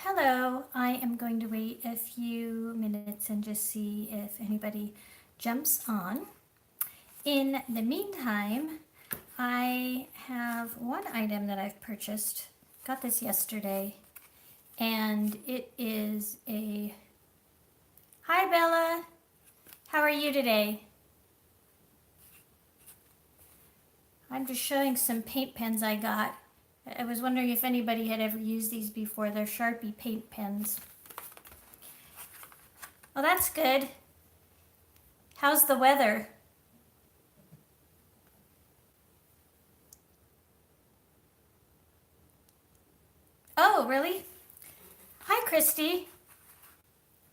Hello. I am going to wait a few minutes and just see if anybody jumps on. In the meantime, I have one item that I've purchased. Got this yesterday, and it is a... Hi, Bella. How are you today? I'm just showing some paint pens I got. I was wondering if anybody had ever used these before. They're Sharpie Paint pens. Well, that's good. How's the weather? Oh, really? Hi, Christy.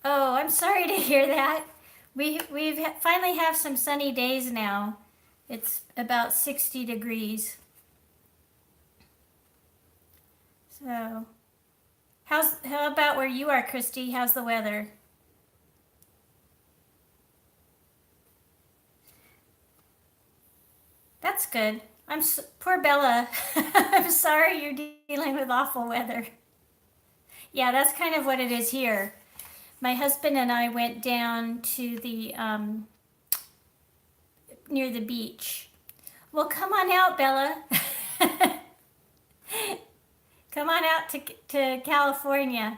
Oh, I'm sorry to hear that. We've finally have some sunny days now. It's about 60 degrees. So, how about where you are, Christy? How's the weather? That's good. Poor Bella. I'm sorry you're dealing with awful weather. Yeah, that's kind of what it is here. My husband and I went down to the near the beach. Well, come on out, Bella. Come on out to California.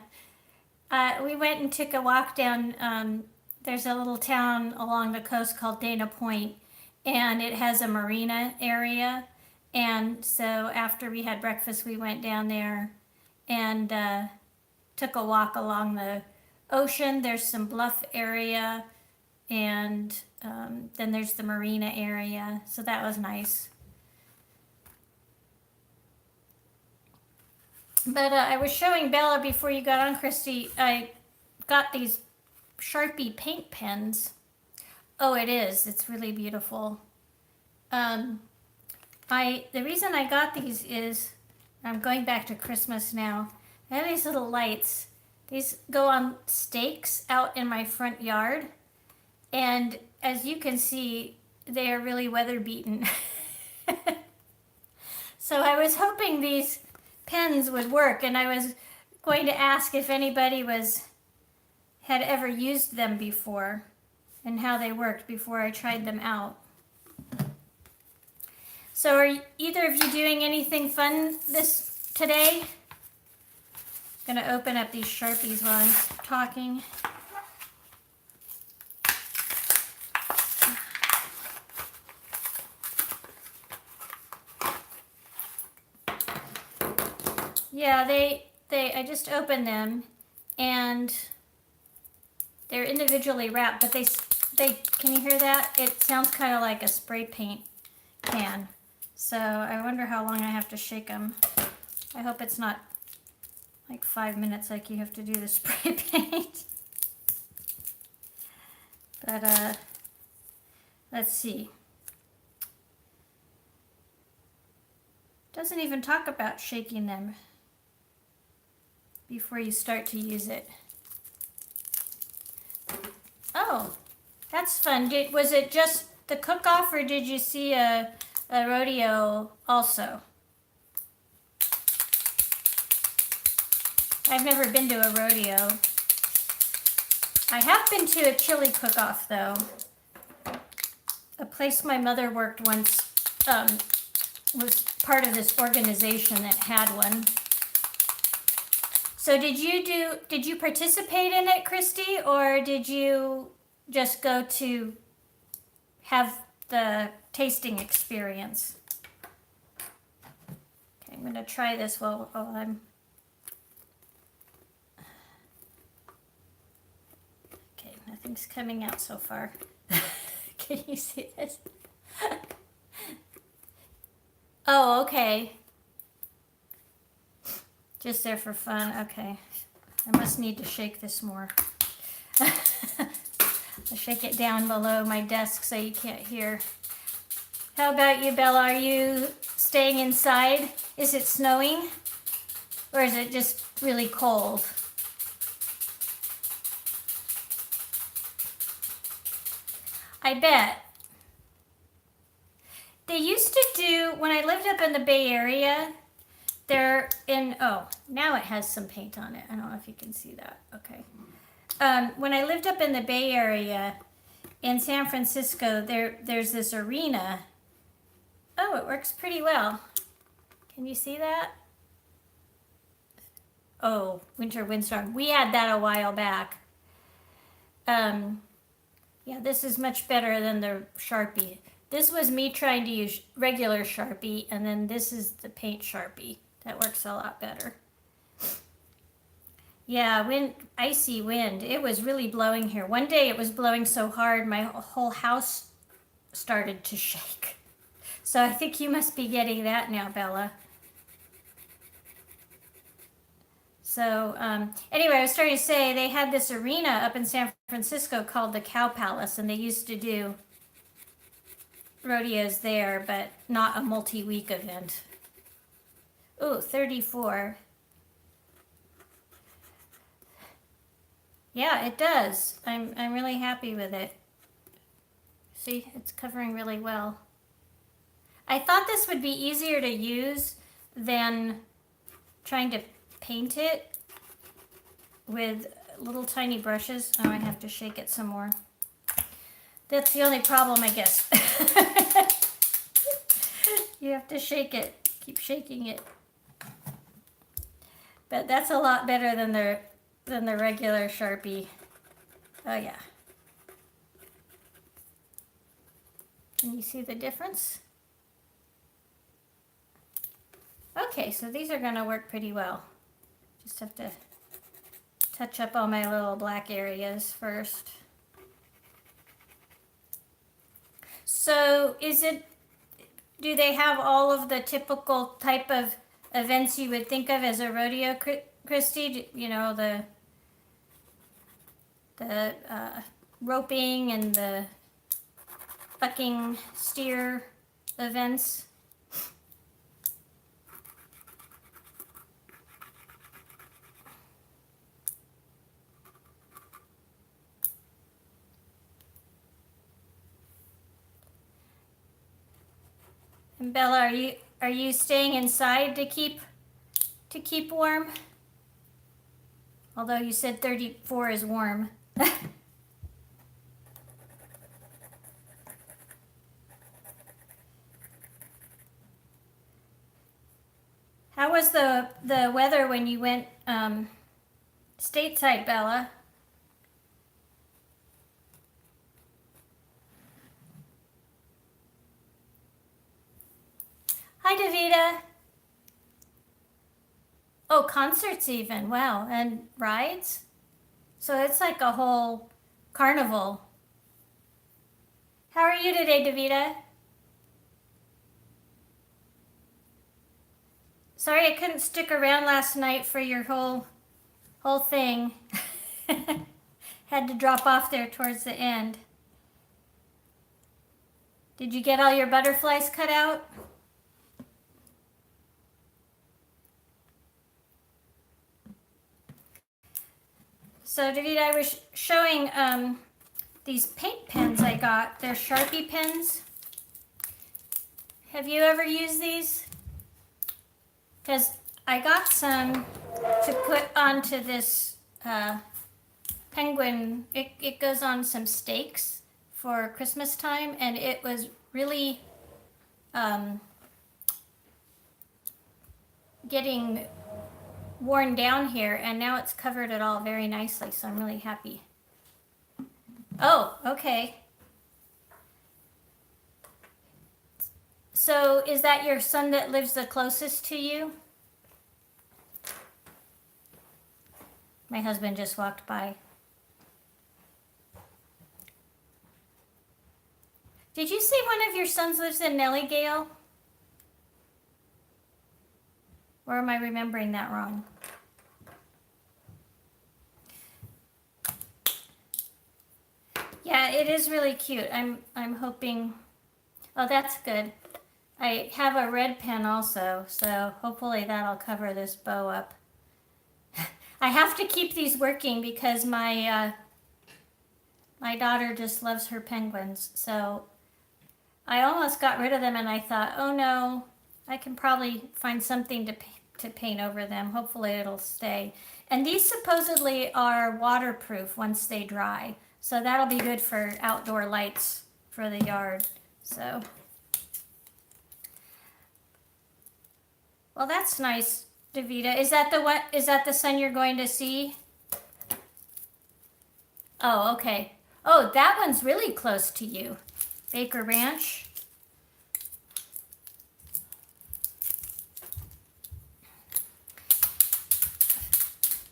We went and took a walk down. There's a little town along the coast called Dana Point, and it has a marina area. And so after we had breakfast, we went down there and took a walk along the ocean. There's some bluff area, and then there's the marina area. So that was nice. But I was showing Bella before you got on, Christy. I got these Sharpie Paint pens. Oh, it is. It's really beautiful. The reason I got these is, I'm going back to Christmas now. I have these little lights. These go on stakes out in my front yard. And as you can see, they are really weather beaten. So I was hoping these pens would work, and I was going to ask if anybody had ever used them before and how they worked before I tried them out. So are either of you doing anything fun today? I'm going to open up these Sharpies while I'm talking. Yeah, I just opened them, and they're individually wrapped, but can you hear that? It sounds kind of like a spray paint can. So I wonder how long I have to shake them. I hope it's not like 5 minutes like you have to do the spray paint. But let's see. Doesn't even talk about shaking them before you start to use it. Oh, that's fun. Was it just the cook-off, or did you see a rodeo also? I've never been to a rodeo. I have been to a chili cook-off, though. A place my mother worked once was part of this organization that had one. So did you participate in it, Christy, or did you just go to have the tasting experience? Okay, I'm going to try this while I'm... Okay, nothing's coming out so far. Can you see this? Oh, okay. Just there for fun. Okay. I must need to shake this more. I'll shake it down below my desk so you can't hear. How about you, Bella? Are you staying inside? Is it snowing? Or is it just really cold? I bet. They used to do, when I lived up in the Bay Area, they're in, oh, Now it has some paint on it. I don't know if you can see that. Okay. When I lived up in the Bay Area in San Francisco, there's this arena. Oh, it works pretty well. Can you see that? Oh, winter windstorm. We had that a while back. Yeah, this is much better than the Sharpie. This was me trying to use regular Sharpie, and then this is the paint Sharpie. That works a lot better. Yeah, icy wind. It was really blowing here. One day it was blowing so hard my whole house started to shake. So I think you must be getting that now, Bella. So anyway, I was starting to say they had this arena up in San Francisco called the Cow Palace, and they used to do rodeos there, but not a multi-week event. Ooh, 34. Yeah, it does. I'm really happy with it. See, it's covering really well. I thought this would be easier to use than trying to paint it with little tiny brushes. Oh, I have to shake it some more. That's the only problem, I guess. You have to shake it. Keep shaking it. But that's a lot better than the regular Sharpie. Oh yeah. Can you see the difference? Okay, so these are gonna work pretty well. Just have to touch up all my little black areas first. So do they have all of the typical type of events you would think of as a rodeo, Christy? You know, the roping and the bucking steer events? And Bella, are you staying inside to keep warm? Although you said 34 is warm. How was the weather when you went stateside, Bella? Hi, Devita. Oh, concerts even. Wow. And rides? So it's like a whole carnival. How are you today, Devita? Sorry I couldn't stick around last night for your whole thing. Had to drop off there towards the end. Did you get all your butterflies cut out? So Devita, I was showing these paint pens I got. They're Sharpie pens. Have you ever used these? Because I got some to put onto this penguin. It goes on some stakes for Christmas time, and it was really getting worn down here, and now it's covered it all very nicely, so I'm really happy. Oh, okay. So is that your son that lives the closest to you? My husband just walked by. Did you say one of your sons lives in Nellygale? Or am I remembering that wrong? Yeah, it is really cute. I'm hoping. Oh, that's good. I have a red pen also, so hopefully that'll cover this bow up. I have to keep these working because my daughter just loves her penguins. So I almost got rid of them, and I thought, oh no, I can probably find something to to paint over them. Hopefully it'll stay. And these supposedly are waterproof once they dry. So that'll be good for outdoor lights for the yard. So, well, that's nice, Devita. Is that the what? Is that the sun you're going to see? Oh, okay. Oh, that one's really close to you. Baker Ranch.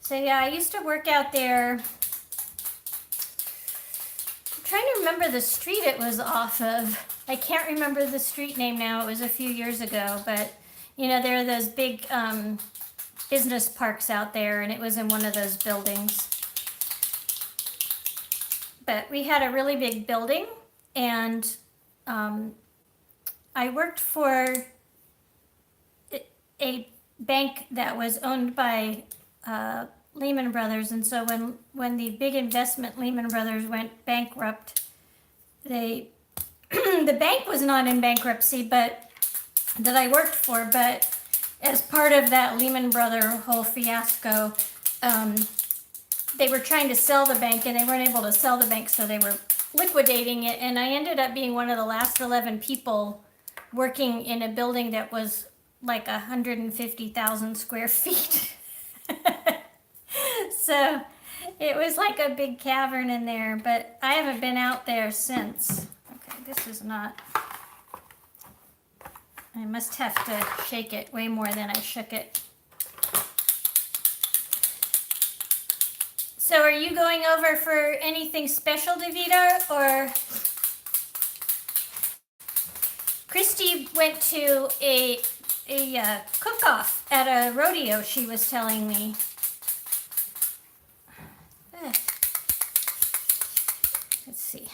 So yeah, I used to work out there. I'm trying to remember the street it was off of. I can't remember the street name now. It was a few years ago, but you know, there are those big business parks out there, and it was in one of those buildings. But we had a really big building, and I worked for a bank that was owned by Lehman Brothers, and so when the big investment Lehman Brothers went bankrupt, the bank was not in bankruptcy, but that I worked for, but as part of that Lehman Brother whole fiasco, they were trying to sell the bank and they weren't able to sell the bank, so they were liquidating it, and I ended up being one of the last 11 people working in a building that was like 150,000 square feet. So it was like a big cavern in there, but I haven't been out there since. Okay, this is not, I must have to shake it way more than I shook it. So are you going over for anything special, Devita, or? Christy went to a cook-off at a rodeo, she was telling me. Let's see.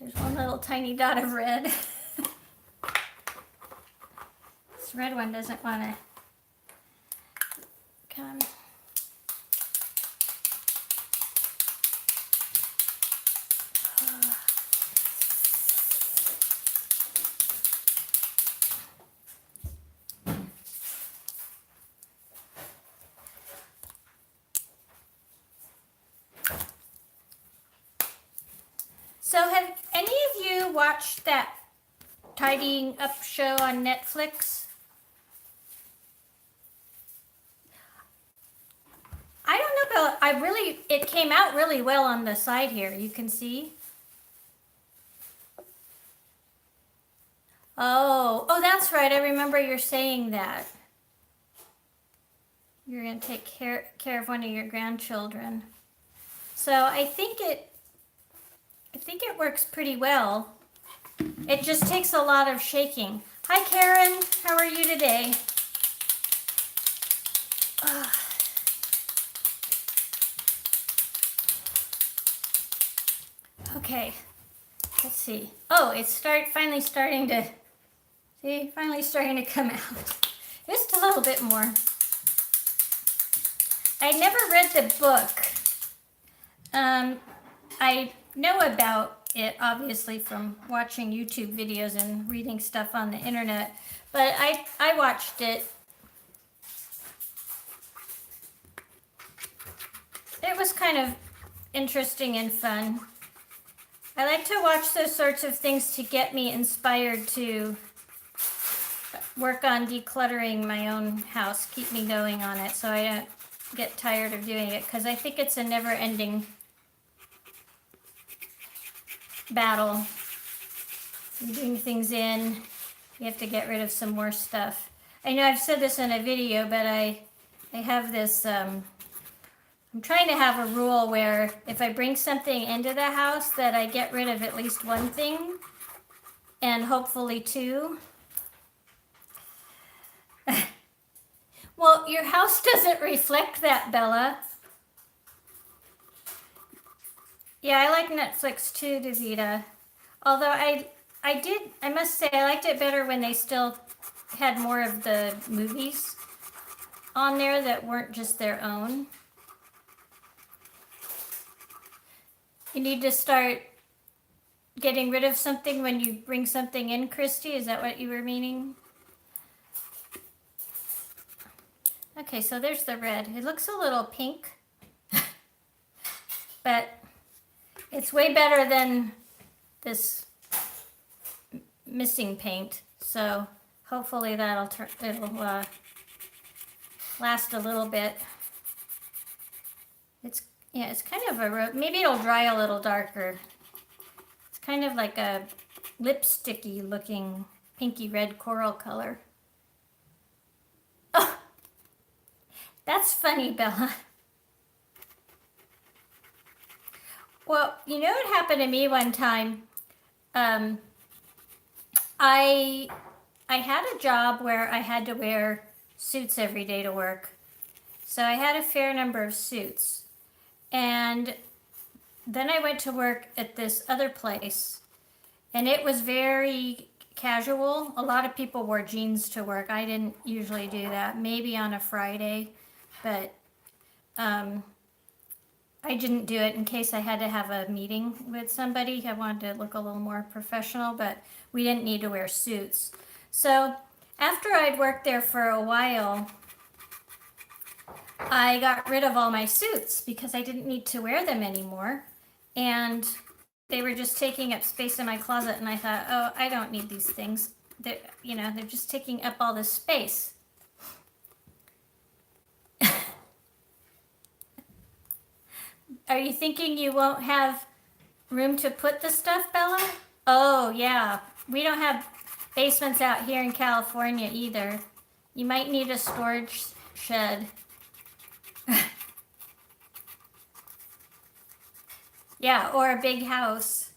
There's one little tiny dot of red. This red one doesn't want to come. So have any of you watched that tidying up show on Netflix? I don't know about, it came out really well on the side here, you can see. Oh, that's right, I remember you're saying that. You're going to take care of one of your grandchildren. So I think it works pretty well. It just takes a lot of shaking. Hi Karen, how are you today? Okay, let's see. Oh, it's finally starting to come out. Just a little bit more. I never read the book. I know about it obviously from watching YouTube videos and reading stuff on the internet, but I watched it. It was kind of interesting and fun. I like to watch those sorts of things to get me inspired to work on decluttering my own house, keep me going on it so I don't get tired of doing it, because I think it's a never-ending battle. You bring things in, you have to get rid of some more stuff. I know I've said this in a video, but I have this, I'm trying to have a rule where if I bring something into the house that I get rid of at least one thing, and hopefully two. Well, your house doesn't reflect that, Bella. Yeah, I like Netflix too, Devita. Although I must say, I liked it better when they still had more of the movies on there that weren't just their own. You need to start getting rid of something when you bring something in, Christy? Is that what you were meaning? Okay, so there's the red. It looks a little pink, but it's way better than this missing paint. So hopefully it'll last a little bit. It's kind of maybe it'll dry a little darker. It's kind of like a lipsticky looking pinky red coral color. Oh, that's funny, Bella. Well, you know what happened to me one time? I had a job where I had to wear suits every day to work. So I had a fair number of suits. And then I went to work at this other place, and it was very casual. A lot of people wore jeans to work. I didn't usually do that, maybe on a Friday, but I didn't do it in case I had to have a meeting with somebody. I wanted to look a little more professional, but we didn't need to wear suits. So after I'd worked there for a while, I got rid of all my suits because I didn't need to wear them anymore. And they were just taking up space in my closet, and I thought, oh, I don't need these things. They're just taking up all this space. Are you thinking you won't have room to put the stuff, Bella? Oh, yeah. We don't have basements out here in California either. You might need a storage shed. Yeah, or a big house.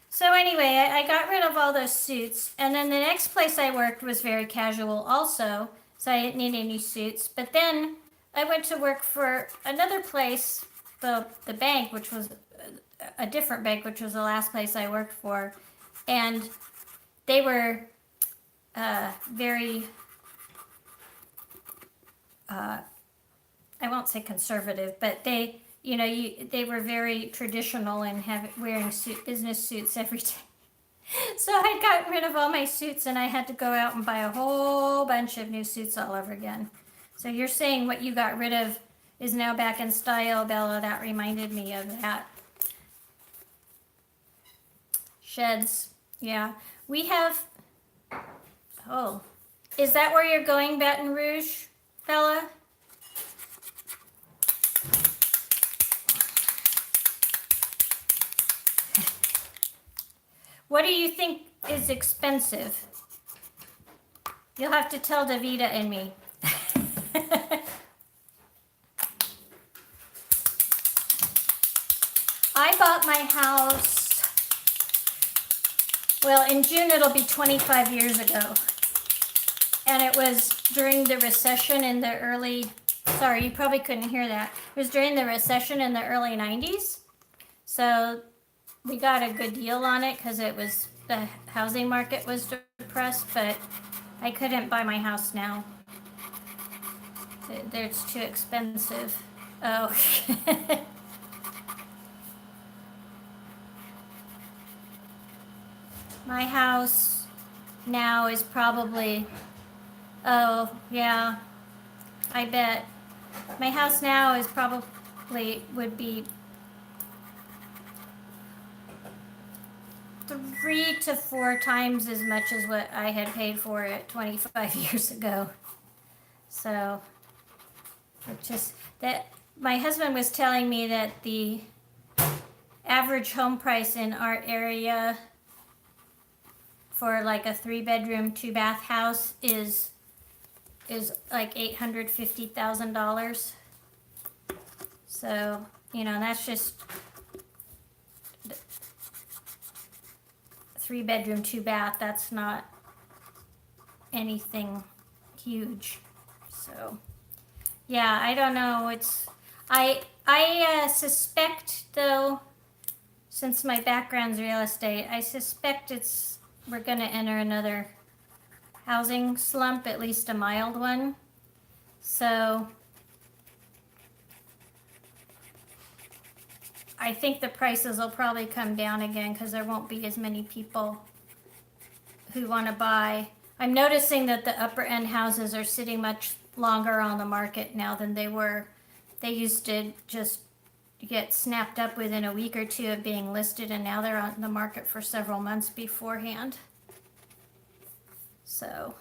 So anyway, I got rid of all those suits, and then the next place I worked was very casual also, so I didn't need any suits. But then I went to work for another place, the bank, which was a different bank, which was the last place I worked for, and they were very, I won't say conservative, but they were very traditional and wearing business suits every day. So I'd gotten rid of all my suits, and I had to go out and buy a whole bunch of new suits all over again. So you're saying what you got rid of is now back in style, Bella. That reminded me of that. Sheds. Yeah. We have... Oh. Is that where you're going, Baton Rouge, Bella? What do you think is expensive? You'll have to tell Devita and me. I bought my house, well, in June it'll be 25 years ago. And it was during the recession in the early, sorry, you probably couldn't hear that. It was during the recession in the early 90s. So we got a good deal on it because the housing market was depressed, but I couldn't buy my house now. It's too expensive. Oh. My house now is probably, oh yeah, I bet. My house now is would be 3 to 4 times as much as what I had paid for it 25 years ago. So it's just that my husband was telling me that the average home price in our area for like a 3-bedroom, 2-bath house is like $850,000. So, that's just 3-bedroom, 2-bath. That's not anything huge. So, yeah, I don't know. I suspect, though, since my background's real estate, I suspect we're going to enter another housing slump, at least a mild one. So I think the prices will probably come down again because there won't be as many people who want to buy. I'm noticing that the upper end houses are sitting much longer on the market now than they were. They used to just get snapped up within a week or two of being listed, and now they're on the market for several months beforehand. So,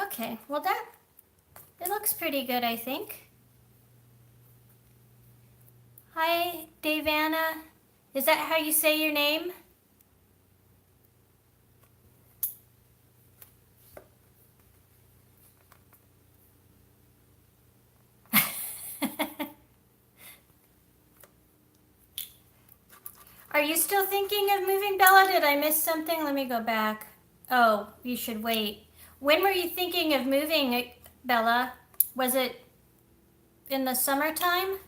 okay, well it looks pretty good, I think. Hi, Devana. Is that how you say your name? Are you still thinking of moving, Bella? Did I miss something? Let me go back. Oh, you should wait. When were you thinking of moving, Bella? Was it in the summertime?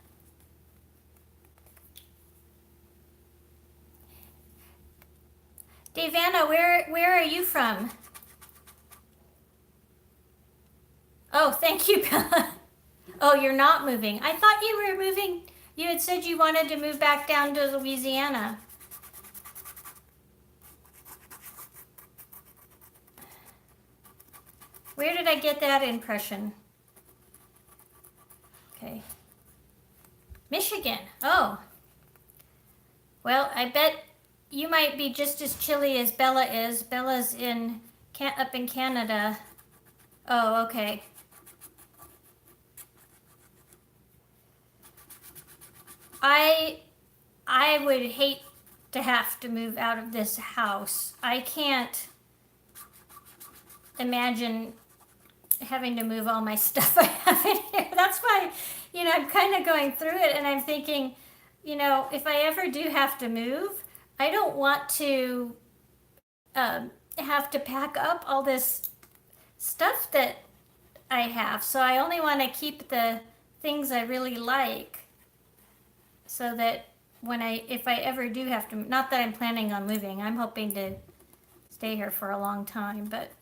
Devana, where are you from? Oh, thank you, Bella. Oh, you're not moving. I thought you were moving. You had said you wanted to move back down to Louisiana. Where did I get that impression? Okay. Michigan. Oh. Well, I bet you might be just as chilly as Bella is. Bella's up in Canada. Oh, okay. I would hate to have to move out of this house. I can't imagine having to move all my stuff I have in here. That's why, I'm kind of going through it and I'm thinking, if I ever do have to move, I don't want to have to pack up all this stuff that I have. So I only want to keep the things I really like, so that if I ever do have to, not that I'm planning on moving, I'm hoping to stay here for a long time, but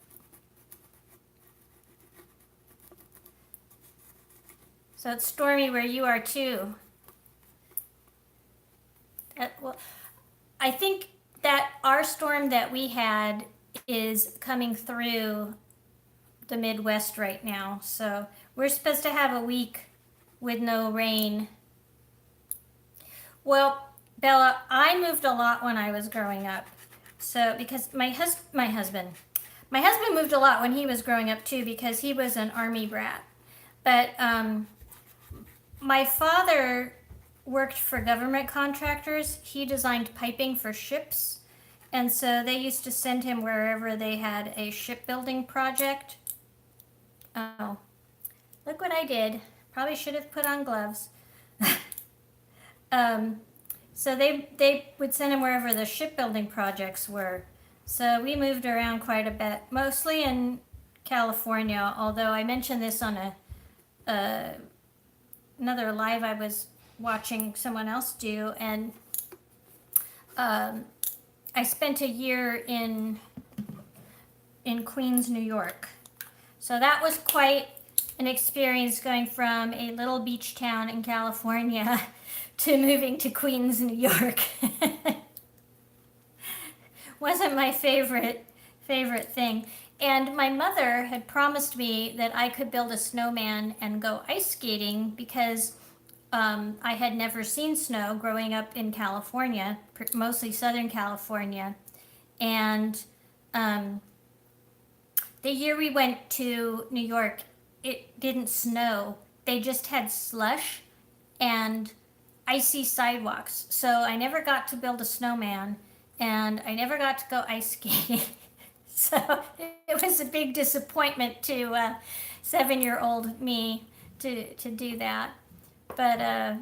so it's stormy where you are too. Well, I think that our storm that we had is coming through the Midwest right now. So we're supposed to have a week with no rain. Well, Bella, I moved a lot when I was growing up. So because my husband moved a lot when he was growing up too, because he was an army brat. But my father worked for government contractors. He designed piping for ships. And so they used to send him wherever they had a shipbuilding project. Oh, look what I did. Probably should have put on gloves. So they would send him wherever the shipbuilding projects were. So we moved around quite a bit, mostly in California, although I mentioned this on another live I was watching someone else do, and I spent a year in Queens, New York. So that was quite an experience, going from a little beach town in California to moving to Queens, New York. Wasn't my favorite thing. And my mother had promised me that I could build a snowman and go ice skating, because I had never seen snow growing up in California, mostly Southern California. And the year we went to New York, it didn't snow. They just had slush and icy sidewalks. So I never got to build a snowman, and I never got to go ice skating. So it was a big disappointment to 7-year-old me to do that. But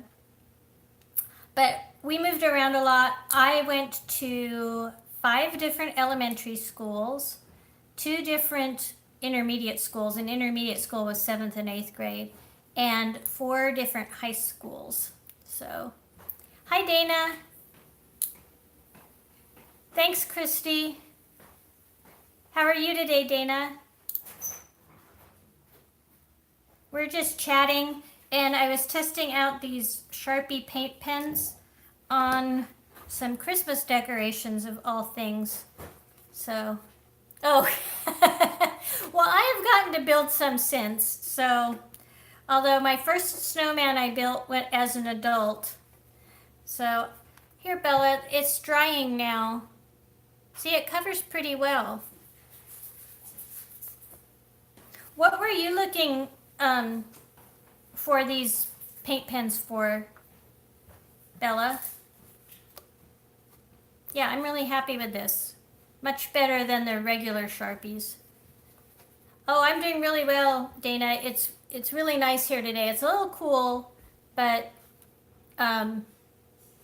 we moved around a lot. I went to 5 different elementary schools, 2 different intermediate schools. An intermediate school was 7th and 8th grade, and 4 different high schools. So, hi Dana. Thanks, Christy. How are you today, Dana? We're just chatting. And I was testing out these Sharpie Paint pens on some Christmas decorations of all things. So, oh, well, I have gotten to build some since. So, although my first snowman I built went as an adult. So, here, Bella, it's drying now. See, it covers pretty well. What were you looking for these paint pens for, Bella? Yeah, I'm really happy with this. Much better than the regular Sharpies. Oh, I'm doing really well, Dana. It's really nice here today. It's a little cool, but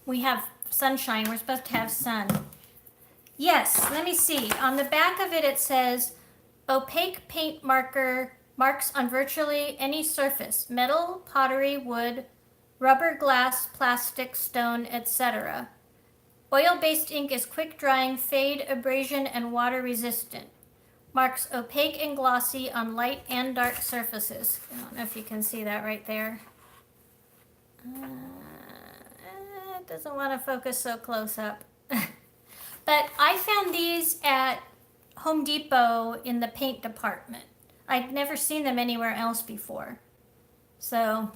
we have sunshine. We're supposed to have sun. Yes, let me see. On the back of it, it says, opaque paint marker marks on virtually any surface, metal, pottery, wood, rubber, glass, plastic, stone, etc. Oil-based ink is quick drying, fade, abrasion, and water resistant. Marks opaque and glossy on light and dark surfaces. I don't know if you can see that right there. It doesn't want to focus so close up. But I found these at Home Depot in the paint department. I'd never seen them anywhere else before. So,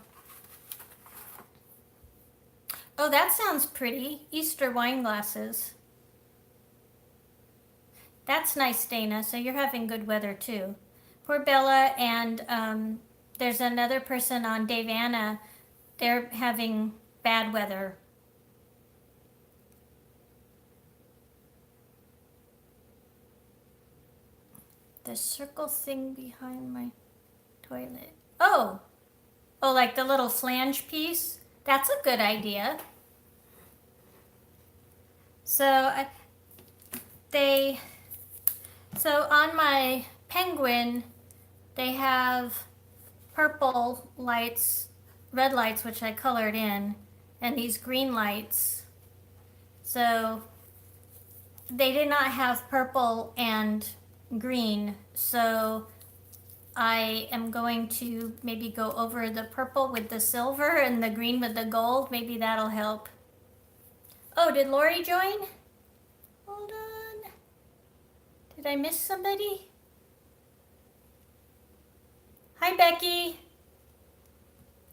oh, that sounds pretty. Easter wine glasses. That's nice, Dana. So you're having good weather too. Poor Bella, and there's another person on Devana. They're having bad weather. The circle thing behind my toilet. Oh, like the little flange piece? That's a good idea. So on my penguin, they have purple lights, red lights, which I colored in, and these green lights. So they did not have purple and green, so I am going to maybe go over the purple with the silver and the green with the gold. Maybe that'll help. Oh, did Lori join? Hold on. Did I miss somebody? Hi, Becky.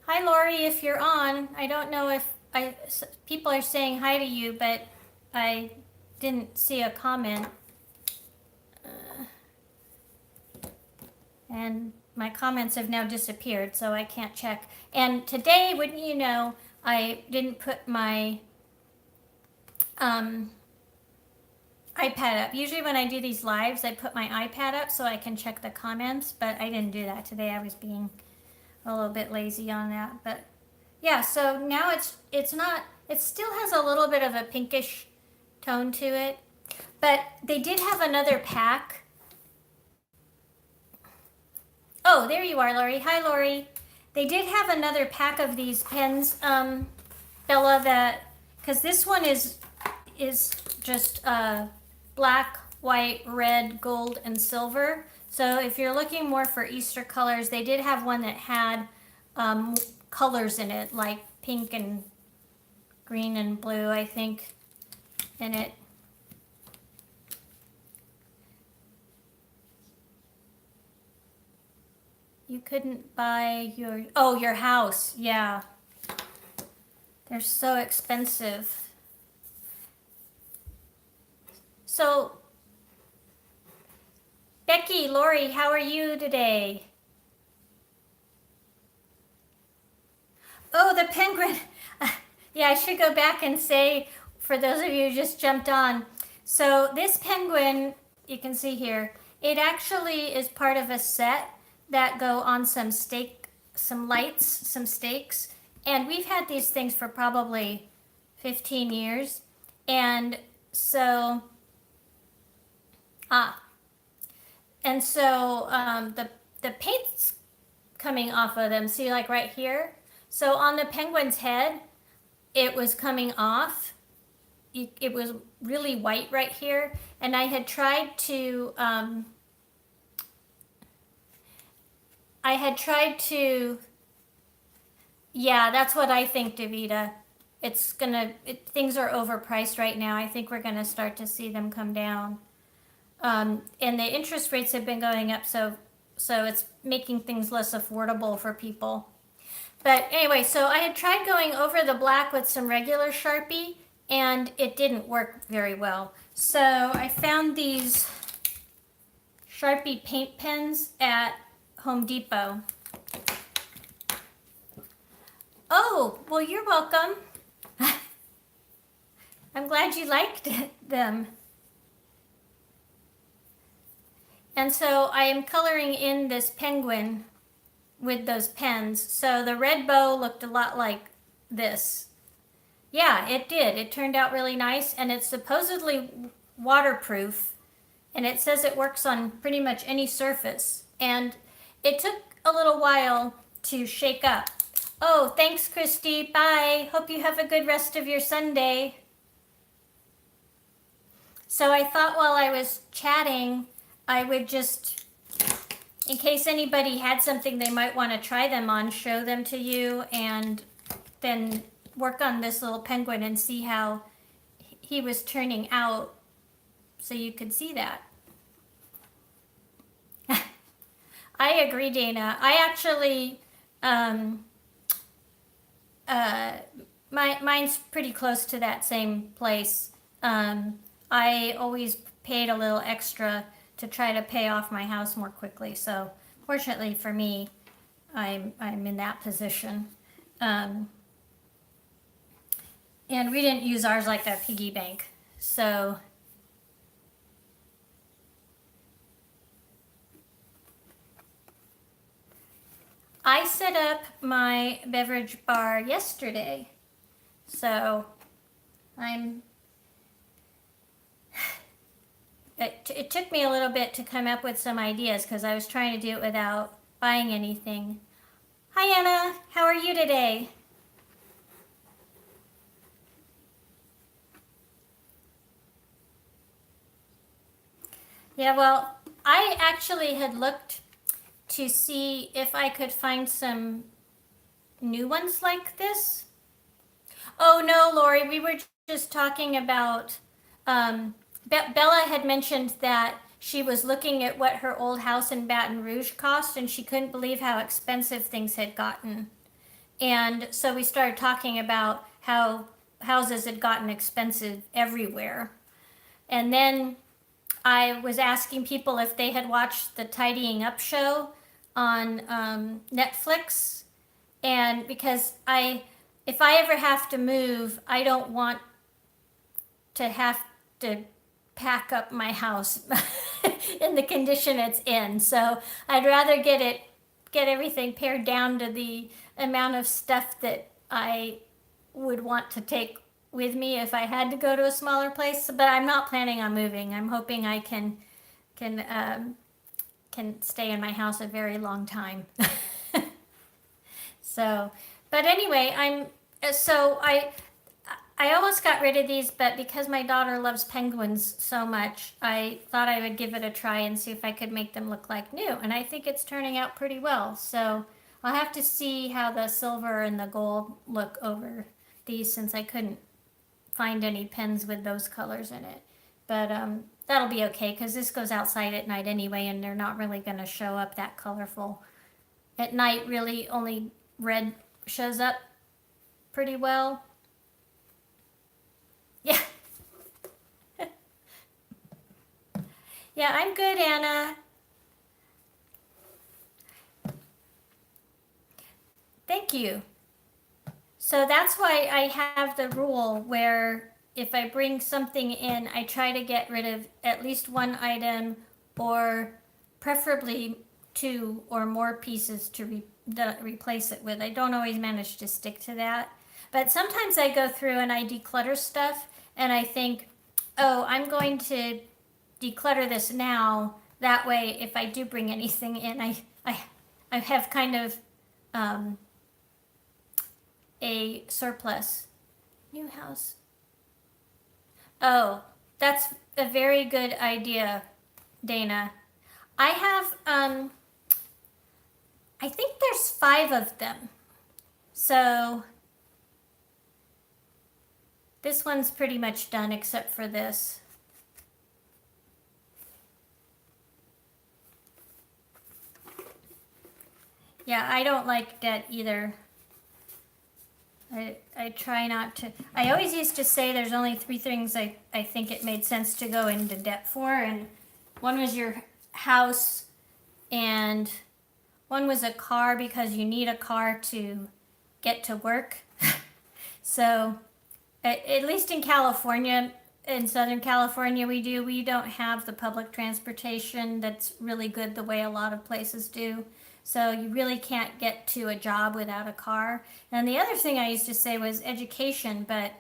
Hi, Lori, if you're on. I don't know if people are saying hi to you, but I didn't see a comment. And my comments have now disappeared, so I can't check. And today, wouldn't you know, I didn't put my iPad up. Usually when I do these lives, I put my iPad up so I can check the comments, but I didn't do that today. I was being a little bit lazy on that. But yeah, so now it's not, it still has a little bit of a pinkish tone to it, but they did have another pack. Oh, there you are, Lori. Hi, Lori. They did have another pack of these pens, Bella, that, because this one is just black, white, red, gold, and silver. So if you're looking more for Easter colors, they did have one that had colors in it, like pink and green and blue, I think, in it. You couldn't buy your house, yeah. They're so expensive. So, Becky, Lori, how are you today? Oh, the penguin. Yeah, I should go back and say, for those of you who just jumped on, so this penguin, you can see here, it actually is part of a set that go on some lights, some stakes. And we've had these things for probably 15 years. And so, the paint's coming off of them. See, like right here? So on the penguin's head, it was coming off. It was really white right here. And I had tried to, Yeah, that's what I think, Devita. Things are overpriced right now. I think we're gonna start to see them come down. And the interest rates have been going up, so it's making things less affordable for people. But anyway, so I had tried going over the black with some regular Sharpie, and it didn't work very well. So I found these Sharpie Paint pens at Home Depot. Oh, well, you're welcome. I'm glad you liked them. And so I am coloring in this penguin with those pens. So the red bow looked a lot like this. Yeah, it did. It turned out really nice, and it's supposedly waterproof, and it says it works on pretty much any surface. And it took a little while to shake up. Oh, thanks, Christy. Bye. Hope you have a good rest of your Sunday. So I thought while I was chatting, I would just, in case anybody had something they might want to try them on, show them to you, and then work on this little penguin and see how he was turning out, so you could see that. I agree, Dana. I actually, mine's pretty close to that same place. I always paid a little extra to try to pay off my house more quickly. So fortunately for me, I'm in that position. And we didn't use ours like a piggy bank. So I set up my beverage bar yesterday. So it took me a little bit to come up with some ideas because I was trying to do it without buying anything. Hi Anna, how are you today? Yeah, well, I actually had looked to see if I could find some new ones like this. Oh no, Lori, we were just talking about Bella had mentioned that she was looking at what her old house in Baton Rouge cost, and she couldn't believe how expensive things had gotten. And so we started talking about how houses had gotten expensive everywhere. And then I was asking people if they had watched the Tidying Up show on Netflix. And because if I ever have to move, I don't want to have to pack up my house in the condition it's in. So I'd rather get everything pared down to the amount of stuff that I would want to take with me if I had to go to a smaller place. But I'm not planning on moving. I'm hoping I can stay in my house a very long time. So, but anyway, I almost got rid of these, but because my daughter loves penguins so much, I thought I would give it a try and see if I could make them look like new. And I think it's turning out pretty well. So I'll have to see how the silver and the gold look over these, since I couldn't find any pens with those colors in it. But that'll be okay because this goes outside at night anyway, and they're not really going to show up that colorful. At night, really only red shows up pretty well. Yeah. Yeah, I'm good, Anna. Thank you. So that's why I have the rule where if I bring something in, I try to get rid of at least one item, or preferably two or more pieces to replace it with. I don't always manage to stick to that. But sometimes I go through and I declutter stuff and I think, oh, I'm going to declutter this now. That way, if I do bring anything in, I have kind of a surplus. New house. Oh, that's a very good idea, Dana. I have, I think there's 5 of them. So this one's pretty much done except for this. Yeah, I don't like debt either. I try not to. I always used to say there's only three things I think it made sense to go into debt for, and one was your house, and one was a car because you need a car to get to work. So, at least in California, in Southern California, we don't have the public transportation that's really good the way a lot of places do. So you really can't get to a job without a car. And the other thing I used to say was education, but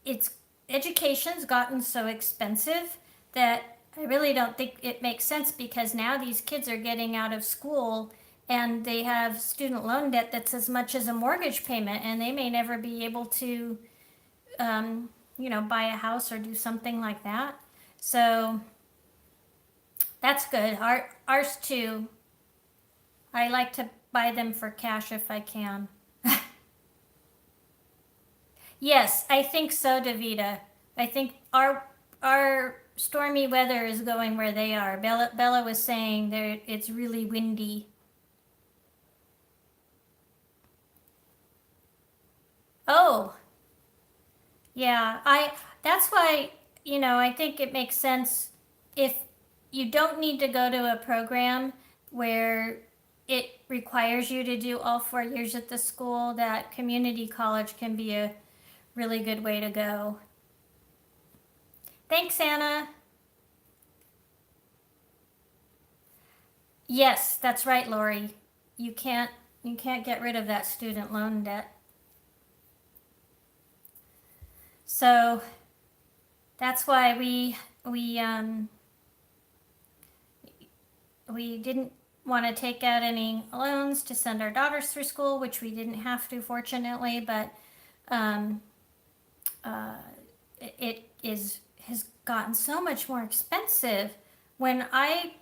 it's education's gotten so expensive that I really don't think it makes sense, because now these kids are getting out of school and they have student loan debt that's as much as a mortgage payment, and they may never be able to buy a house or do something like that. So that's good. Ours too. I like to buy them for cash if I can. Yes, I think so, Devita. I think our stormy weather is going where they are. Bella was saying there it's really windy. Oh, yeah. That's why, I think it makes sense if you don't need to go to a program where it requires you to do all 4 years at the school, that community college can be a really good way to go. Thanks, Anna. Yes, that's right, Lori. You can't you can't get rid of that student loan debt. So that's why we didn't want to take out any loans to send our daughters through school, which we didn't have to, fortunately, but um, uh, it has gotten so much more expensive. When I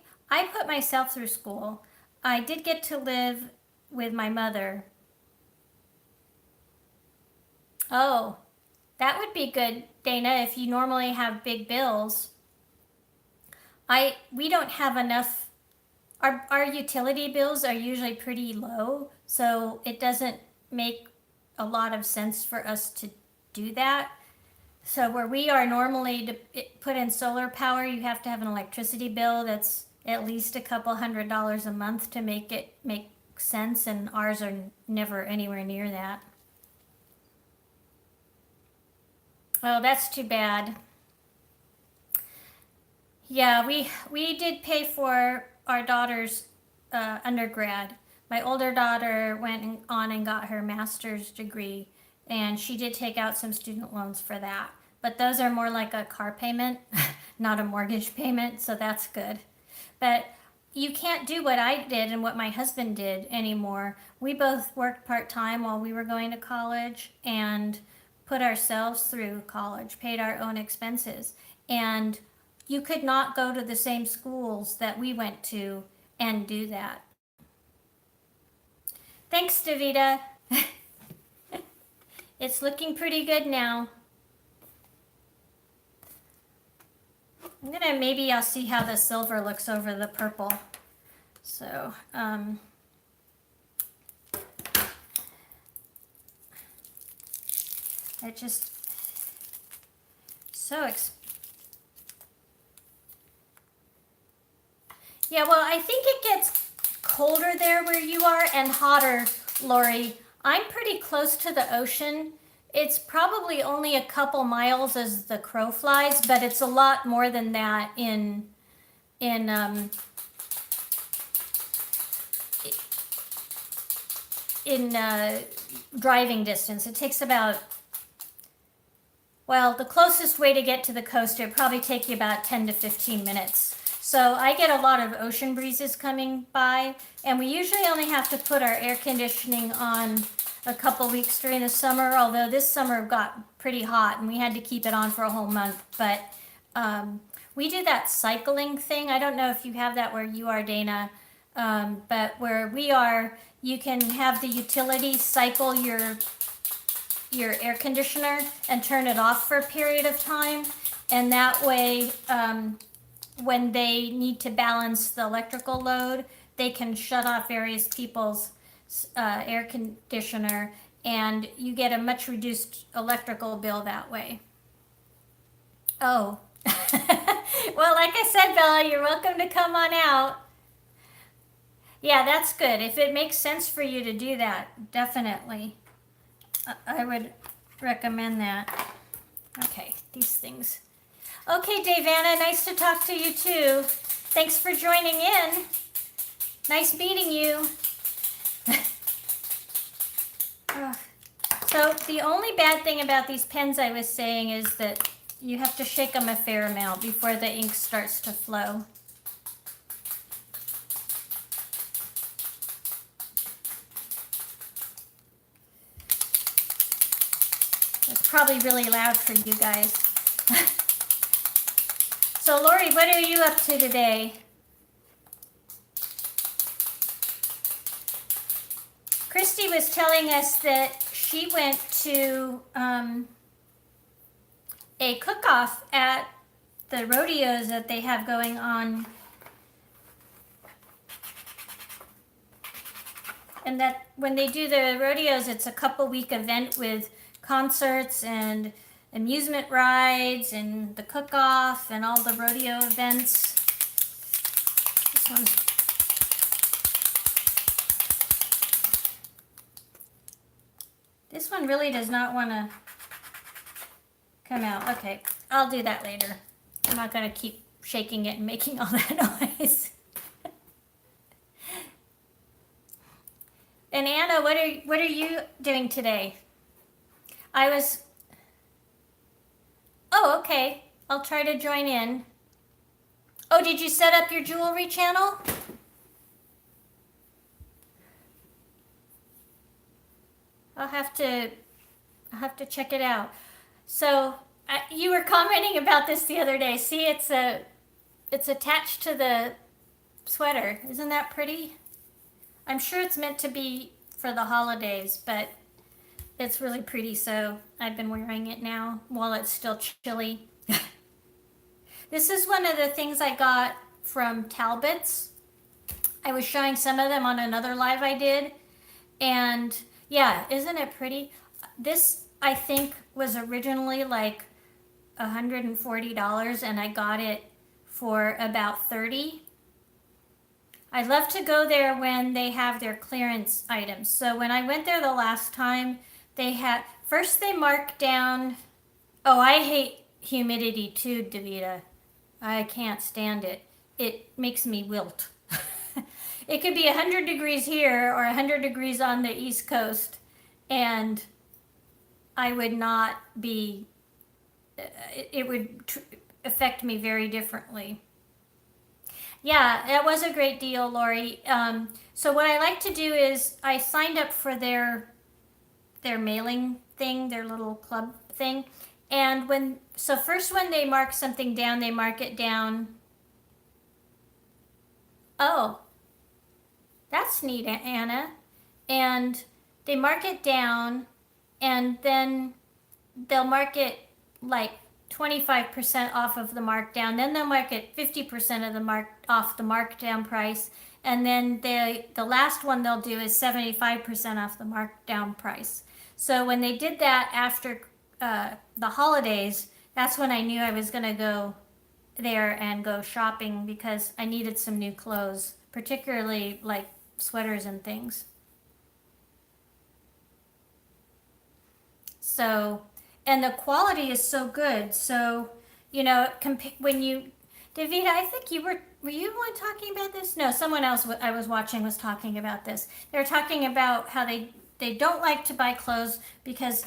put myself through school, I did get to live with my mother. Oh, that would be good, Dana, if you normally have big bills. We don't have enough. Our utility bills are usually pretty low, so it doesn't make a lot of sense for us to do that. So where we are normally to put in solar power, you have to have an electricity bill that's at least a couple $100s a month to make it make sense, and ours are never anywhere near that. Oh, that's too bad. Yeah, we did pay for our daughter's undergrad. My older daughter went on and got her master's degree, and she did take out some student loans for that. But those are more like a car payment, not a mortgage payment, so that's good. But you can't do what I did and what my husband did anymore. We both worked part time while we were going to college and put ourselves through college, paid our own expenses. And you could not go to the same schools that we went to and do that. Thanks, Devita. It's looking pretty good now. Maybe I'll see how the silver looks over the purple. So, it just so yeah, well, I think it gets colder there where you are and hotter, Lori. I'm pretty close to the ocean. It's probably only a couple miles as the crow flies, but it's a lot more than that in in driving distance. It takes about, well, the closest way to get to the coast, it would probably take you about 10 to 15 minutes. So I get a lot of ocean breezes coming by, and we usually only have to put our air conditioning on a couple weeks during the summer, although this summer got pretty hot and we had to keep it on for a whole month. But we do that cycling thing. I don't know if you have that where you are, Dana, But where we are, you can have the utility cycle your air conditioner and turn it off for a period of time. And that way, when they need to balance the electrical load, they can shut off various people's air conditioner, and you get a much reduced electrical bill that way. Oh, well, like I said, Bella, you're welcome to come on out. Yeah, that's good. If it makes sense for you to do that, definitely. I would recommend that. Okay, these things. Okay, Davana, nice to talk to you too. Thanks for joining in. Nice meeting you. So the only bad thing about these pens I was saying is that you have to shake them a fair amount before the ink starts to flow. It's probably really loud for you guys. So Lori, what are you up to today? Christy was telling us that she went to a cook-off at the rodeos that they have going on. And that when they do the rodeos, it's a couple-week event with concerts and amusement rides and the cook-off and all the rodeo events. This one. This one really does not want to come out. Okay, I'll do that later. I'm not going to keep shaking it and making all that noise. And Anna, what are you doing today? Oh, okay. I'll try to join in. Oh, did you set up your jewelry channel? I'll have to check it out. So you were commenting about this the other day. See, it's attached to the sweater. Isn't that pretty? I'm sure it's meant to be for the holidays, but it's really pretty, so I've been wearing it now while it's still chilly. This is one of the things I got from Talbots. I was showing some of them on another live I did, and yeah, isn't it pretty? This, I think, was originally like $140, and I got it for about $30. I love to go there when they have their clearance items. So when I went there the last time, first they marked down, oh, I hate humidity too, Devita. I can't stand it. It makes me wilt. It could be 100 degrees here or 100 degrees on the East Coast, and I would not be, it would affect me very differently. Yeah, that was a great deal, Lori. So what I like to do is I signed up for their mailing thing, their little club thing. And first when they mark something down, they mark it down. Oh, that's neat, Anna. And they mark it down, and then they'll mark it like 25% off of the markdown. Then they'll mark it 50% of the off the markdown price. And then the last one they'll do is 75% off the markdown price. So when they did that after the holidays, that's when I knew I was going to go there and go shopping because I needed some new clothes, particularly like sweaters and things. So, and the quality is so good. So, when Devita, I think were you the one talking about this? No, someone else I was watching was talking about this. They were talking about how they don't like to buy clothes because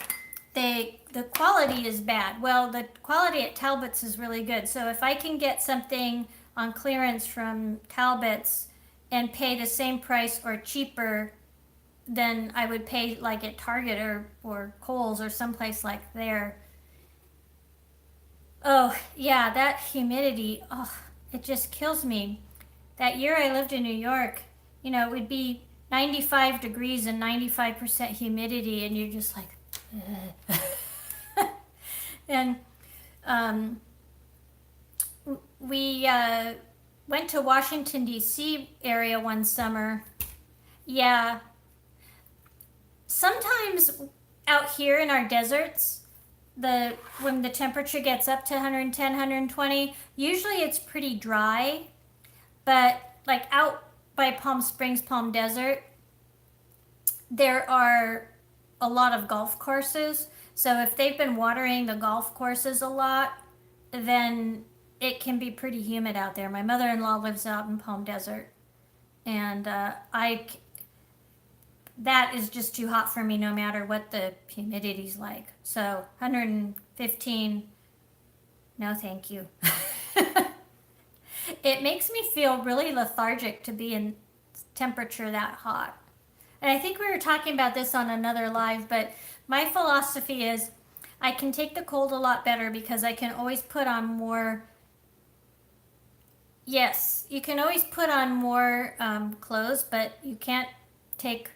the quality is bad. Well, the quality at Talbots is really good. So if I can get something on clearance from Talbots and pay the same price or cheaper than I would pay like at Target or Kohl's or someplace like there. Oh, yeah, that humidity, oh, it just kills me. That year I lived in New York, it would be 95 degrees and 95% humidity, and you're just like, and um, we went to Washington, D.C. area one summer. Yeah, sometimes out here in our deserts, when the temperature gets up to 110, 120, usually it's pretty dry, but like out by Palm Springs, Palm Desert, there are a lot of golf courses. So if they've been watering the golf courses a lot, then it can be pretty humid out there. My mother-in-law lives out in Palm Desert, and I that is just too hot for me no matter what the humidity's like. So 115, no thank you. It makes me feel really lethargic to be in temperature that hot. And I think we were talking about this on another live, but my philosophy is I can take the cold a lot better because I can always put on more. Yes, you can always put on more clothes, but you can't take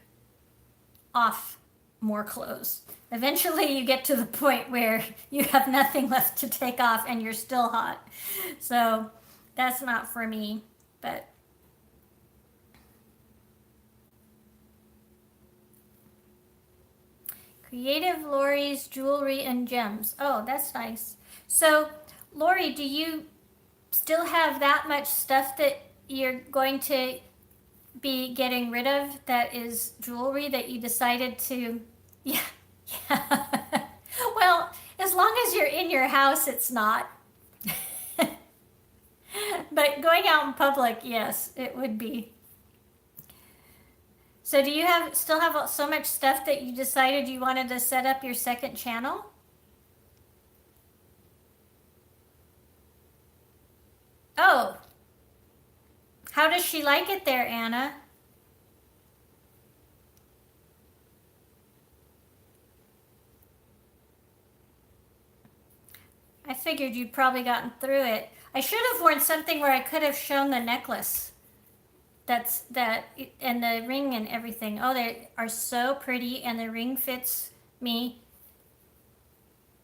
off more clothes. Eventually, you get to the point where you have nothing left to take off and you're still hot. So that's not for me, but Creative Lori's Jewelry and Gems. Oh, that's nice. So, Lori, do you still have that much stuff that you're going to be getting rid of that is jewelry that you decided to? Yeah, yeah. Well, as long as you're in your house, it's not. But going out in public, yes, it would be. So do you still have so much stuff that you decided you wanted to set up your second channel? Oh, how does she like it there, Anna? I figured you'd probably gotten through it. I should have worn something where I could have shown the necklace. That and the ring and everything. Oh, they are so pretty, and the ring fits me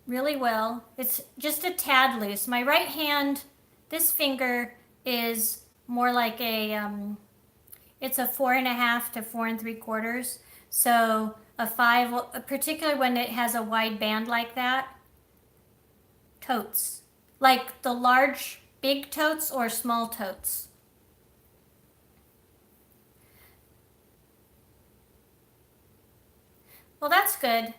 really well. It's just a tad loose. My right hand, this finger is more like it's a 4.5 to 4 3/4. So a 5, particularly when it has a wide band like that. Totes, like the large, big totes or small totes. Well, that's good.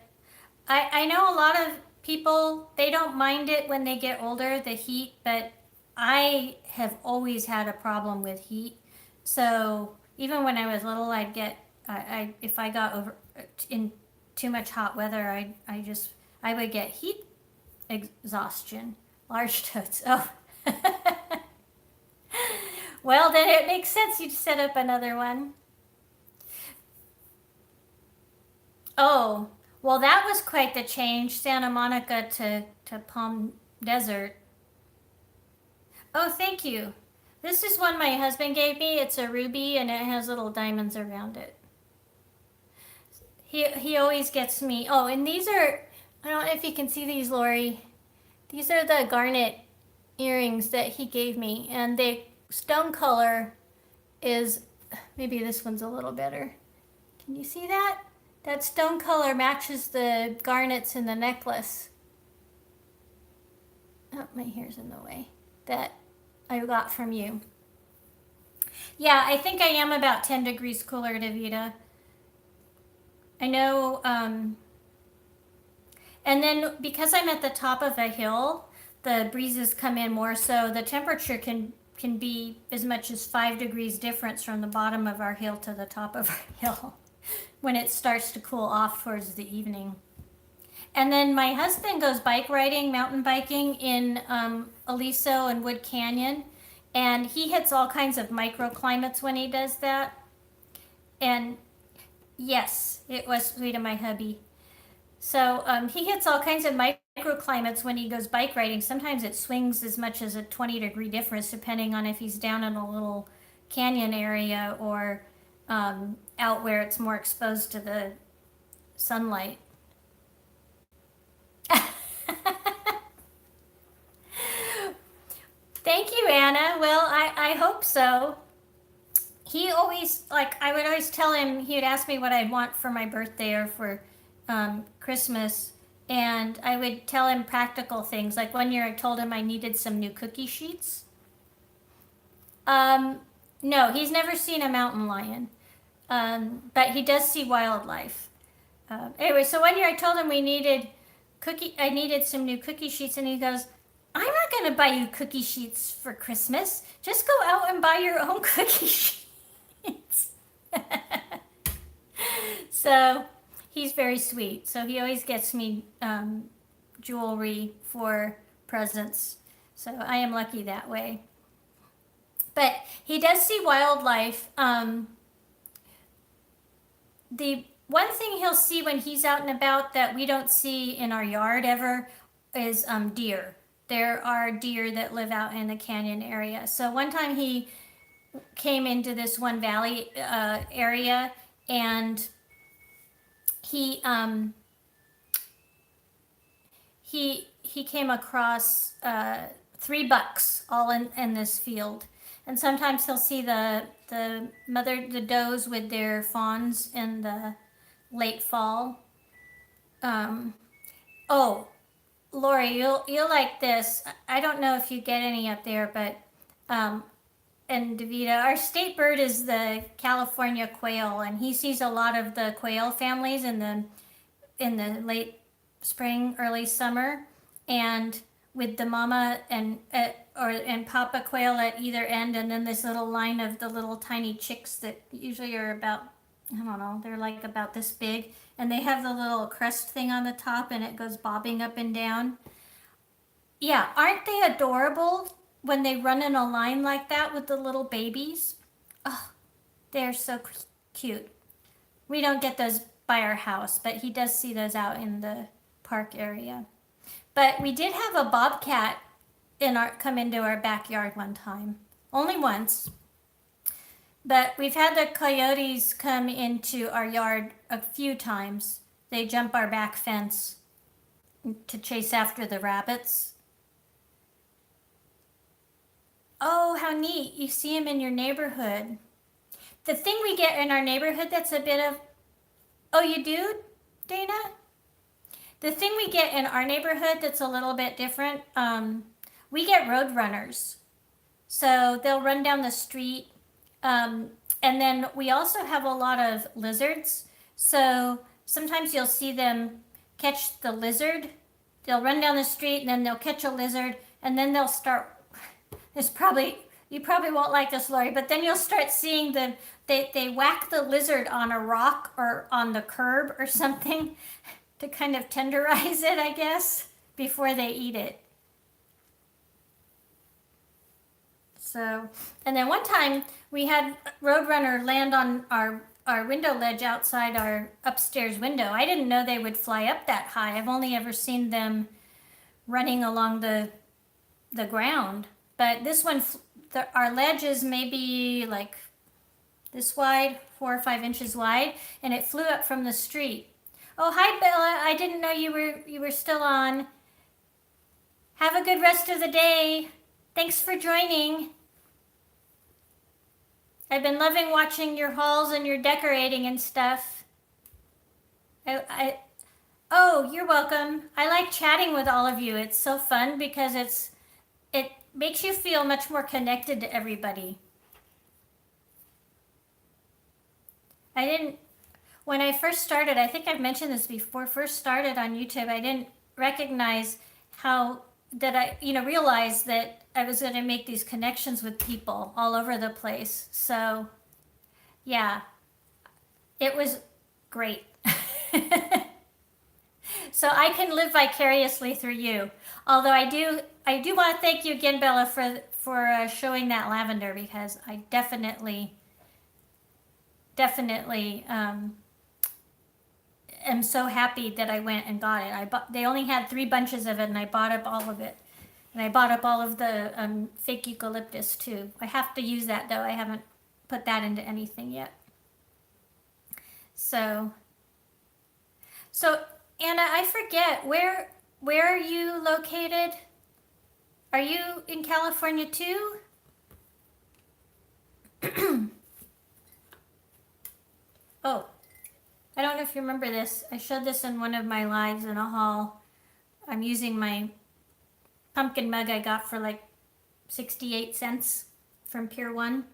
I know a lot of people, they don't mind it when they get older, the heat, but I have always had a problem with heat. So even when I was little, I'd get, if I got in too much hot weather, I would get heat exhaustion. Large totes. Oh. Well, then it makes sense you set up another one. Oh, well, that was quite the change, Santa Monica to Palm Desert. Oh, thank you. This is one my husband gave me. It's a ruby and it has little diamonds around it. He always gets me. Oh, and these are, I don't know if you can see these, Lori. These are the garnet earrings that he gave me, and the stone color is, maybe this one's a little better. Can you see that? That stone color matches the garnets in the necklace. Oh, my hair's in the way. That I got from you. Yeah, I think I am about 10 degrees cooler, Devita. I know, and then because I'm at the top of a hill, the breezes come in more, so the temperature can be as much as 5 degrees difference from the bottom of our hill to the top of our hill when it starts to cool off towards the evening. And then my husband goes bike riding, mountain biking in Aliso and Wood Canyon, and he hits all kinds of microclimates when he does that. And yes, it was sweet of my hubby. So he hits all kinds of microclimates when he goes bike riding. Sometimes it swings as much as a 20-degree difference depending on if he's down in a little canyon area or out where it's more exposed to the sunlight. Thank you, Anna. Well, I hope so. He always, like, I would always tell him, he would ask me what I'd want for my birthday or for Christmas. And I would tell him practical things. Like one year I told him I needed some new cookie sheets. Um, no, he's never seen a mountain lion. But he does see wildlife. Anyway, so one year I told him I needed some new cookie sheets, and he goes, "I'm not going to buy you cookie sheets for Christmas. Just go out and buy your own cookie sheets." So he's very sweet. So he always gets me jewelry for presents. So I am lucky that way. But he does see wildlife. The one thing he'll see when he's out and about that we don't see in our yard ever is deer. There are deer that live out in the canyon area. So one time he came into this one valley area, and he he came across 3 bucks all in this field. And sometimes he'll see the does with their fawns in the late fall. Um, oh, Lori, you'll like this. I don't know if you get any up there, but and Devita, our state bird is the California quail, and he sees a lot of the quail families in the late spring, early summer, and with the mama and papa quail at either end, and then this little line of the little tiny chicks that usually are about, I don't know, they're like about this big, and they have the little crest thing on the top, and it goes bobbing up and down. Yeah, aren't they adorable when they run in a line like that with the little babies? Oh, they're so cute. We don't get those by our house, but he does see those out in the park area. But we did have a bobcat come into our backyard one time. Only once. But we've had the coyotes come into our yard a few times. They jump our back fence to chase after the rabbits. Oh, how neat. You see them in your neighborhood. The thing we get in our neighborhood that's a bit of, oh, you do, Dana? The thing we get in our neighborhood that's a little bit different, we get roadrunners. So they'll run down the street. And then we also have a lot of lizards. So sometimes you'll see them catch the lizard. They'll run down the street, and then they'll catch a lizard, and then they'll start, you probably won't like this, Lori, but then you'll start seeing they whack the lizard on a rock or on the curb or something to kind of tenderize it, I guess, before they eat it. So, and then one time we had Roadrunner land on our window ledge outside our upstairs window. I didn't know they would fly up that high. I've only ever seen them running along the ground. But this one, our ledge is maybe like this wide, 4 or 5 inches wide, and it flew up from the street. Oh, hi, Bella. I didn't know you were still on. Have a good rest of the day. Thanks for joining. I've been loving watching your hauls and your decorating and stuff. Oh, you're welcome. I like chatting with all of you. It's so fun because it makes you feel much more connected to everybody. When I first started, I think I've mentioned this before, first started on YouTube, I didn't recognize realize that I was going to make these connections with people all over the place. So, yeah, it was great. So I can live vicariously through you. Although I do want to thank you again, Bella, for showing that lavender, because I definitely am so happy that I went and got it. They only had 3 bunches of it, and I bought up all of it. And I bought up all of the fake eucalyptus too. I have to use that though. I haven't put that into anything yet. So, so Anna, I forget where are you located? Are you in California too? Oh, I don't know if you remember this. I showed this in one of my lives in a haul. I'm using my pumpkin mug I got for like 68 cents from Pier 1.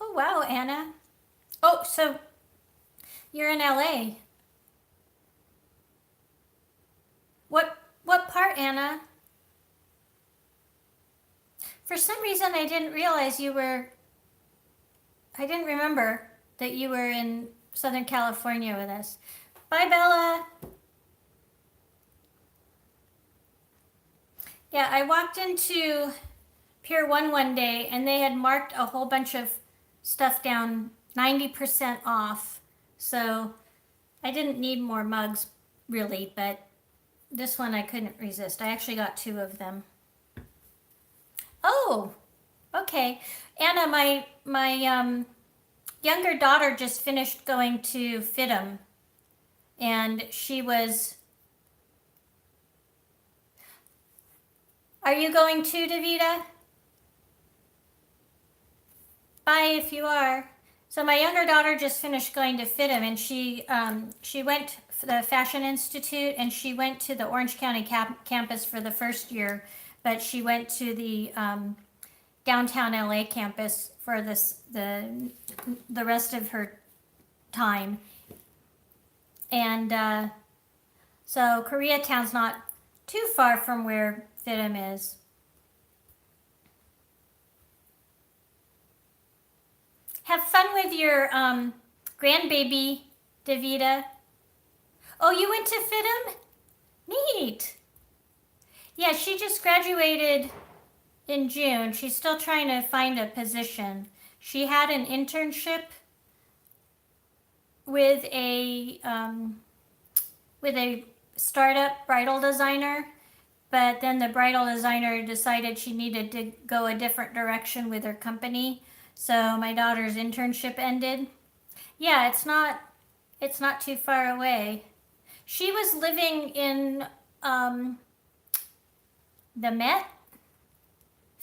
Oh, wow, Anna. Oh, so you're in LA. What part, Anna? For some reason I didn't remember that you were in Southern California with us. Bye, Bella. Yeah, I walked into Pier 1 one day and they had marked a whole bunch of stuff down 90% off. So I didn't need more mugs really, but this one I couldn't resist. I actually got two of them. Oh, okay. Anna, my younger daughter just finished going to FITM, and she was. Are you going to, Devita? Bye if you are. So my younger daughter just finished going to FITM, and she went to the Fashion Institute, and she went to the Orange County campus for the first year, but she went to the downtown LA campus for the rest of her time. And so Koreatown's not too far from where FITM is. Have fun with your grandbaby, Devita. Oh, you went to FITM? Neat. Yeah, she just graduated in June. She's still trying to find a position. She had an internship with a startup bridal designer, but then the bridal designer decided she needed to go a different direction with her company. So my daughter's internship ended. Yeah, it's not too far away. She was living in the Met.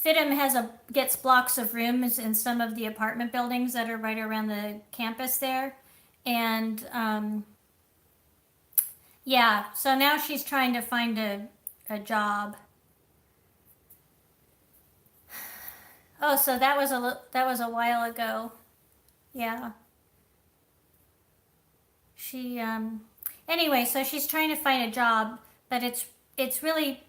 FITM gets blocks of rooms in some of the apartment buildings that are right around the campus there, and yeah. So now she's trying to find a job. Oh, so that was a while ago. Yeah. She anyway, so she's trying to find a job, but it's really,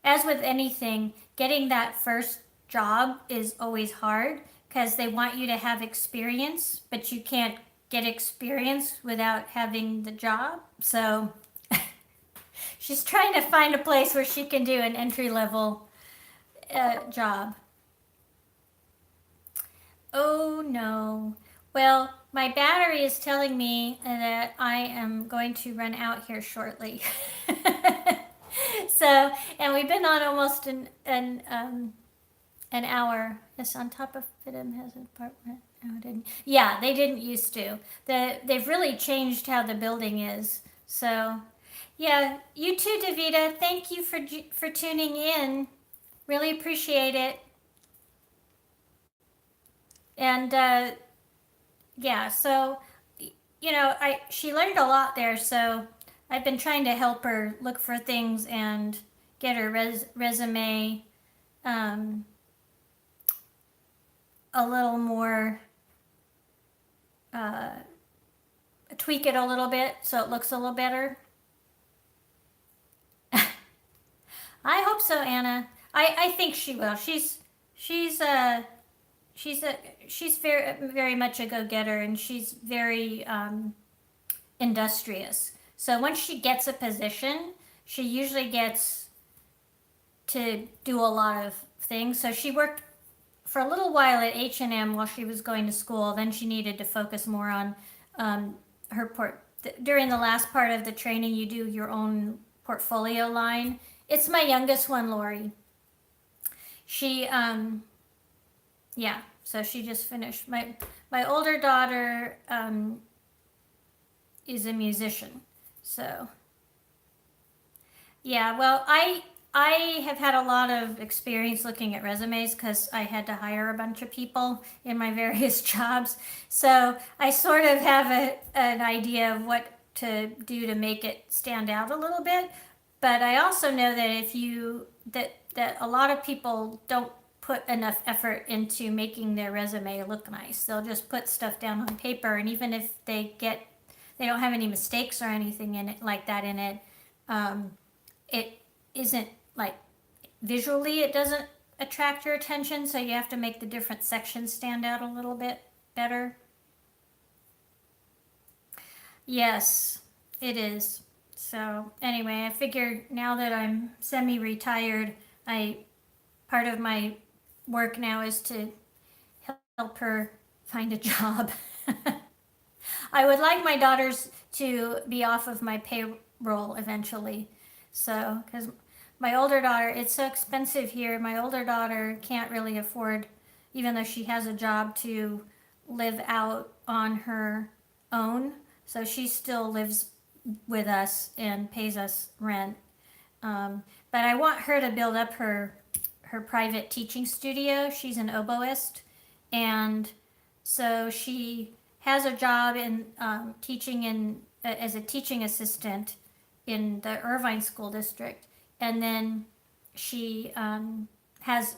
as with anything, getting that first job is always hard because they want you to have experience, but you can't get experience without having the job. So she's trying to find a place where she can do an entry level job. Oh no. Well, my battery is telling me that I am going to run out here shortly. So, and we've been on almost an hour. Yes, on top of FITM has an apartment. No, it didn't. Yeah, they didn't used to. They've really changed how the building is. So, yeah, you too, Devita. Thank you for tuning in. Really appreciate it. And yeah, so she learned a lot there. So I've been trying to help her look for things and get her resume um, a little more, uh, tweak it a little bit so it looks a little better. I hope so, Anna. I think she will. She's she's a she's very much a go-getter, and she's very industrious. So once she gets a position, she usually gets to do a lot of things. So she worked for a little while at H&M while she was going to school. Then she needed to focus more on her during the last part of the training, you do your own portfolio line. It's my youngest one, Lori. she yeah, so she just finished. My older daughter is a musician. So yeah, well, I have had a lot of experience looking at resumes because I had to hire a bunch of people in my various jobs. So I sort of have an idea of what to do to make it stand out a little bit. But I also know that if you that a lot of people don't put enough effort into making their resume look nice. They'll just put stuff down on paper, and even if they don't have any mistakes or anything in it like that in it, um, it isn't like visually it doesn't attract your attention, so you have to make the different sections stand out a little bit better. Yes, it is. So anyway, I figure now that I'm semi-retired, I part of my work now is to help her find a job. I would like my daughters to be off of my payroll eventually. So, because my older daughter, it's so expensive here. My older daughter can't really afford, even though she has a job, to live out on her own. So she still lives with us and pays us rent. But I want her to build up her private teaching studio. She's an oboist, and so she has a job in teaching as a teaching assistant in the Irvine School District, and then she has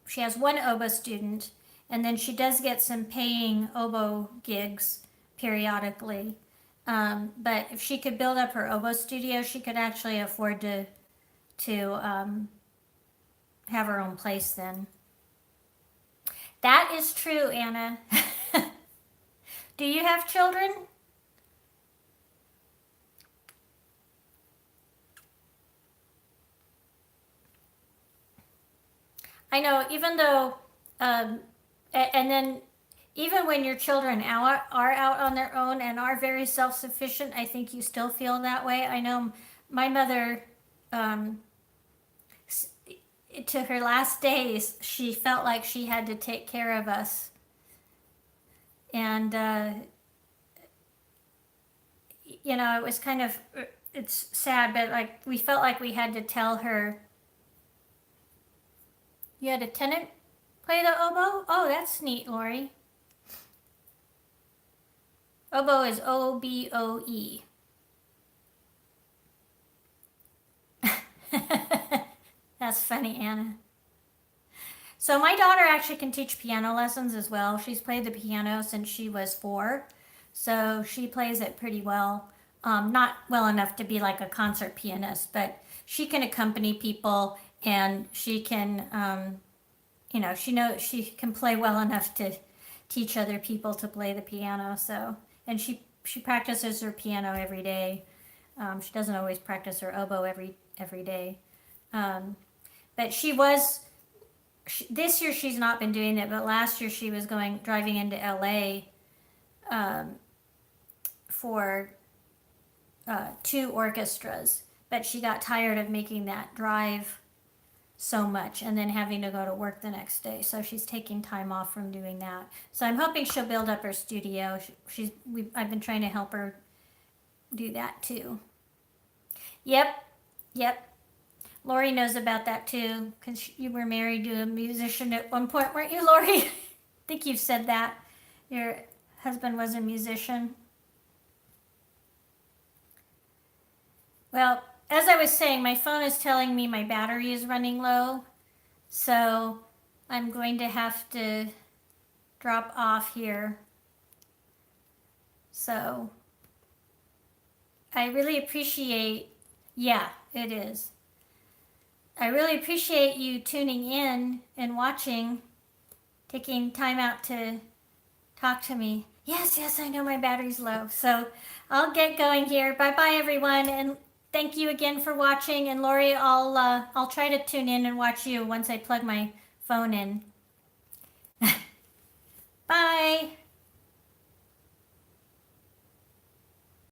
she has one oboe student, and then she does get some paying oboe gigs periodically. But if she could build up her oboe studio, she could actually afford to have her own place then. That is true, Anna. Do you have children? I know, even though, and then even when your children are out on their own and are very self sufficient, I think you still feel that way. I know my mother, um, to her last days, she felt like she had to take care of us. And, it was kind of, it's sad, but like we felt like we had to tell her, you had a tenant play the oboe? Oh, that's neat, Lori. Oboe is Oboe. That's funny, Anna. So my daughter actually can teach piano lessons as well. She's played the piano since she was 4, so she plays it pretty well. Not well enough to be like a concert pianist, but she can accompany people, and she can, she can play well enough to teach other people to play the piano. So, and she practices her piano every day. She doesn't always practice her oboe every day. But this year she's not been doing it, but last year she was driving into LA for 2 orchestras, but she got tired of making that drive so much and then having to go to work the next day. So she's taking time off from doing that. So I'm hoping she'll build up her studio. I've been trying to help her do that too. Yep, yep. Lori knows about that too, because you were married to a musician at one point, weren't you, Lori? I think you've said that. Your husband was a musician. Well, as I was saying, my phone is telling me my battery is running low, so I'm going to have to drop off here. So I really appreciate, yeah, it is. I really appreciate you tuning in and watching, taking time out to talk to me. Yes, I know my battery's low. So I'll get going here. Bye-bye, everyone, and thank you again for watching. And Lori, I'll try to tune in and watch you once I plug my phone in. Bye.